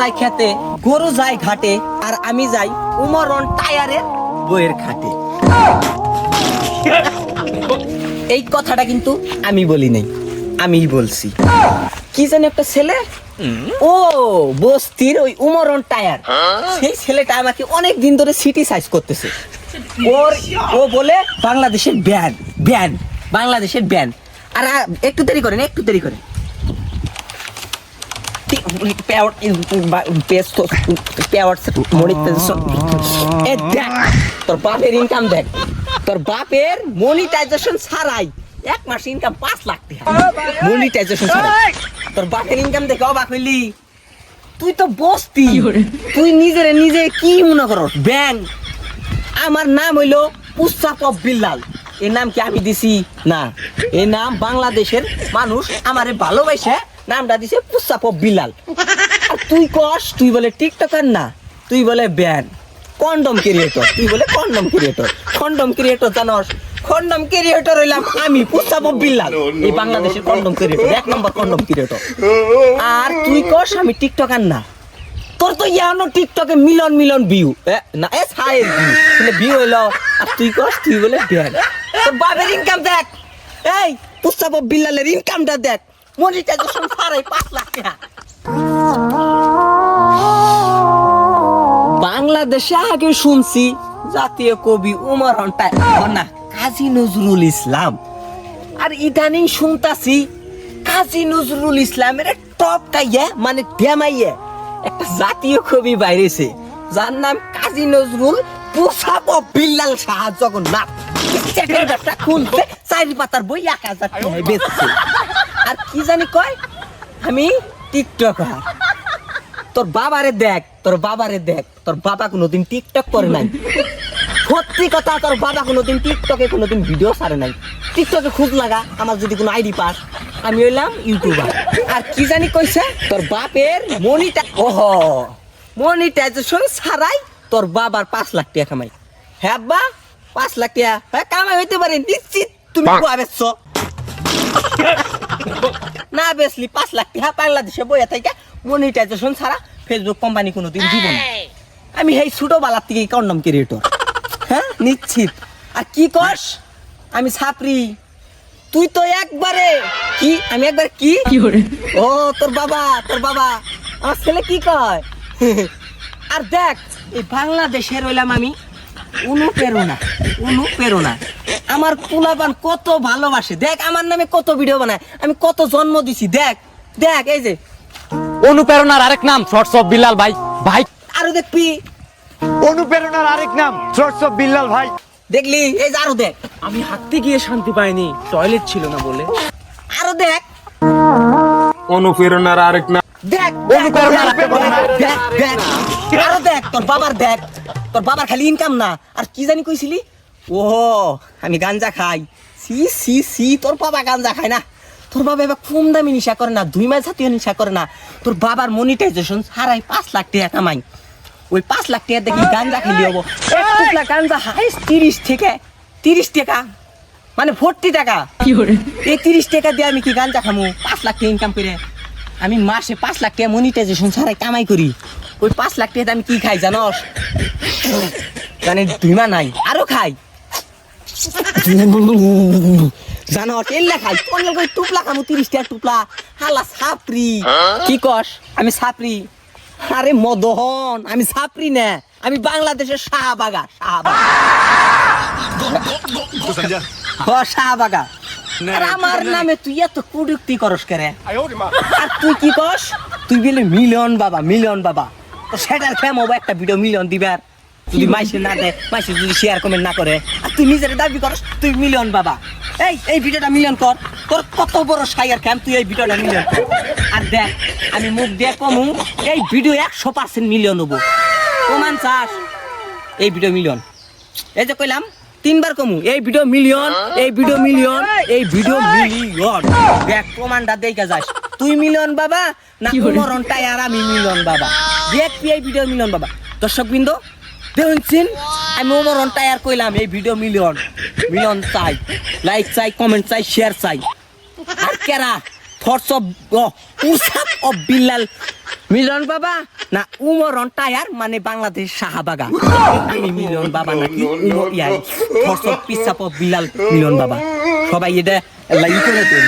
যায় খেতে, গরু যায় ঘাটে, আর আমি যাই উমরন টায়ারের বইয়ের খাটে। এই কথাটা কিন্তু আমি বলি নাই, আমিই বলছি। কি জানি একটা ছেলে, ও বস্তির ওই উমরন টায়ার, সেই ছেলেটা আমাকে অনেক দিন ধরে সিটি সাইজ করতেছে। ও বলে বাংলাদেশের ব্যান, ব্যান, বাংলাদেশের ব্যান। আর একটু দেরি করেন, একটু দেরি করেন। তোর বাপের ইনকাম দেখ, তোর বাপের মনিটাইজেশন ছাড়াই 1 মাস ইনকাম 5 লাখ টাকা, মনিটাইজেশন ছাড়াই। তোর বাপের ইনকাম দেখে অবাক হইলি? তুই তো বস্তি, তুই নিজে কি মনে করস ব্যাংক? আমার নাম হইলো পুস্তাপব বিল্লাল। এর নাম কি আমি দিছি? না, এই নাম বাংলাদেশের মানুষ আমারে ভালোবাসে নামটা দিছে পুস্তাপব বিল্লাল। আর তুই কস, তুই বলে টিকটকার না, তুই বলে ব্যান, কন্ডম ক্রিয়েটর, তুই বলে কন্ডম ক্রিয়েটর। কন্ডম ক্রিয়েটর জানস? কন্ডম ক্রিয়েটর হইলাম আমি, পুস্তাপব বিল্লাল, এই বাংলাদেশের condom creator, 1 number condom creator. আর তুই কস আমি টিকটকার না? তোর তো ইয়ানো টিকটকে মিলিয়ন মিলিয়ন ভিউ, না এ ছাই ভিউ হইলো, আর তুই কস তুই বলে ব্যান। তোর বাপের ইনকাম দেখ, এই পুস্তাপব বিল্লালের ইনকামটা দেখ, মনিটাইজেশন ছাড়াই 5 লাখ টাকা। বাংলাদেশে আগে শুনছি জাতীয় কবি উমরন টায়ার, না কাজী নজরুল ইসলাম। আর ইদানিং শুনতাছি কাজী নজরুল ইসলামের টপ কাইয়া মানে ডেমাইয়া একটা জাতীয় কবি বাইরেছে, যার নাম কাজী নজরুল পুস্তাপব বিল্লাল শাহ জগন্নাথ। ব্যবসা খুলছে, 4 পাতার বই 1000 টাকায় বেচছে। আর কি জানি কয় আমি টিকটকার। তোর বাবারে দেখ, তোর বাবারে দেখ, তোর বাবা কোনোদিন টিকটক করে নাই। সত্যি কথা, তোর বাবা কোনোদিন টিকটকে কোনোদিন ভিডিও ছাড়ে নাই। টিকটকে খুব লাগা, আমার যদি কোনো আইডি পাস, আমি হইলাম ইউটিউবার। আর কি জানি কইছে তোর বাপের মনিটাইজেশন ছাড়াই তোর বাবার 5 লাখ টাকা কামাই। হ্যাঁ বা 5 লাখ টাকা হ্যাঁ কামাই হইতে পারে নিশ্চিত। তুমি বেচছ না, বেচলি 5 লাখ টাকা বাংলাদেশে বইয়া থেকে মনিটাইজেশন ছাড়া ফেসবুক কোম্পানি কোনোদিন দিব না। আমি এই ছোটবেলার থেকে কন্ডম ক্রিয়েটর, হ্যাঁ নিশ্চিত। আর কি কস আমি ছাপরি? তুই তো একবারে কি, আমি একবার কি, ও তোর বাবা আমার ছেলে কি কয়? আর দেখ এই বাংলাদেশের হইলাম আমি অনুপ্রেরণা। আমার পোলাপান কত ভালোবাসে, দেখ আমার নামে কত ভিডিও বানায়, আমি কত জন্ম দিছি। দেখ দেখ এই যে অনুপ্রেরণার আরেক নাম শর্টস অফ বিল্লাল ভাই। ভাই আরো দেখবি, অনুপ্রেরণার আরেক নাম শর্টস অফ বিল্লাল ভাই। দেখলি এই যে আরো দেখ, আমি হাঁটতে গিয়ে শান্তি পাইনি, টয়লেট ছিল না বলে। আরো দেখ, অনুপ্রেরণার আরেক নাম দেখ আরো দেখ, তোর বাবার খালি ইনকাম না। আর কি জানি কইছিলি? ও আমি গাঞ্জা খাই। সি সি সি, তোর বাবা গাঞ্জা খায় না। তোর বাবা এবার কম দামি নেশা করে না, 2 মাস জাতীয় নেশা করে না। তোর বাবার মনিটাইজেশন ছাড়াই 5 লাখ টাকা কামাই। ওই 5 লাখ টাকা দেখি গাঞ্জা খেলি হবো। এক টুকলা গাঞ্জা হাইস্ট 30 টাকা, মানে 40 টাকা। এই 30 টাকা দিয়ে আমি কি গাঞ্জা খামু? 5 লাখ টাকা ইনকাম করে আমি মাসে 5 লাখ টাকা মনিটাইজেশন ছাড়াই কামাই করি। ওই 5 লাখ টাকা আমি কি খাই জানস? মানে 2 মাস নাই, আরো খাই জানস, এল্লা খাই। কোন টুপলা খামু 30 টাকা টুপলা। হালা ছাপরি। কি কস আমি ছাপরি? আরে মদহন, আমি ছাপরি না, আমি বাংলাদেশের শাহবাগা। শাহবাগা। আর আমার নামে তুই এত কুযুক্তি করস কেরে? আর তুই কি কস? তুই বলে মিলিয়ন বাবা, তো সেটার ফেম হবো একটা ভিডিও মিলিয়ন দিবার, যদি মাইসে না দেয়, মাইসে যদি শেয়ার কমেন্ট না করে, আর তুই নিজের দাবি করস তুই মিলিয়ন বাবা। এই ভিডিওটা মিলিয়ন কর, তোর কত বড় সাইয়ার ফ্যাম, তুই এই ভিডিওটা মিলিয়ন কর। আর দেখ আমি মুখ দিয়ে কমু, এই ভিডিও 100% মিলিয়ন হবো। প্রমাণ চাস? এই ভিডিও মিলিয়ন, এই যে কইলাম 3 বার কমু, এই ভিডিও মিলিয়ন, এই ভিডিও মিলিয়ন, এই ভিডিও মিলিয়ন। দেখ প্রমাণটা দেখে যাস, তুই মিলিয়ন বাবা না উমরন টায়ার আমি মিলিয়ন বাবা। দেখ এই ভিডিও মিলিয়ন বাবা। দর্শক বৃন্দ দেখছেন, আমি উমরন টায়ার কইলাম এই ভিডিও মিলিয়ন চাই, লাইক চাই, কমেন্ট চাই, শেয়ার চাই। আর কেরা থটস অফ পুস্তাপব বিল্লাল মিলন বাবা না উমরন টায়ার মানে বাংলাদেশ শাহবাগা আমি মিলন বাবা নাকি উমর ইয়াই ফসল পিসাপ বিলাল মিলন বাবা সবাই এটা লাইক করে দেন